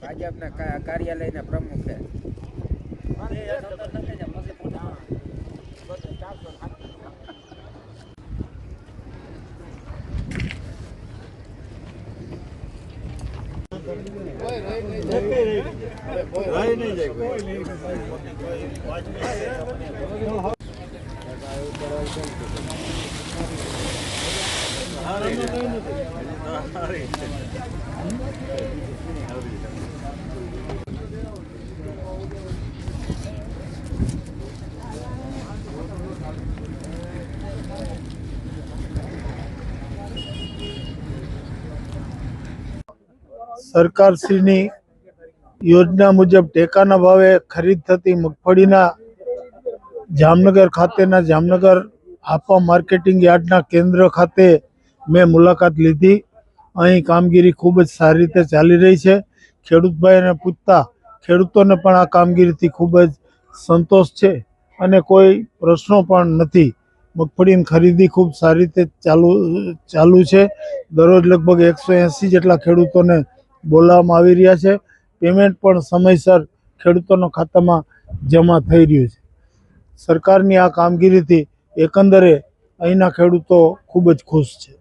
ભાજપના કાર્યાલયના પ્રમુખ છે. સરકારશ્રીની યોજના મુજબ ટેકાના ભાવે ખરીદ થતી મગફળીના જામનગર ખાતેના જામનગર હાપા માર્કેટિંગ યાર્ડના કેન્દ્ર ખાતે મેં મુલાકાત લીધી. અહીં કામગીરી ખૂબ જ સારી રીતે ચાલી રહી છે. ખેડૂતભાઈને પૂછતા ખેડૂતોને પણ આ કામગીરીથી ખૂબ જ સંતોષ છે અને કોઈ પ્રશ્નો પણ નથી. મગફળીની ખરીદી ખૂબ સારી રીતે ચાલુ છે. દરરોજ લગભગ 180 જેટલા ખેડૂતોને બોલાવવામાં આવી રહ્યા છે. પેમેન્ટ પણ સમયસર ખેડૂતોના ખાતામાં જમા થઈ રહ્યું છે. સરકારની આ કામગીરીથી એકંદરે અહીંના ખેડૂતો ખૂબ જ ખુશ છે.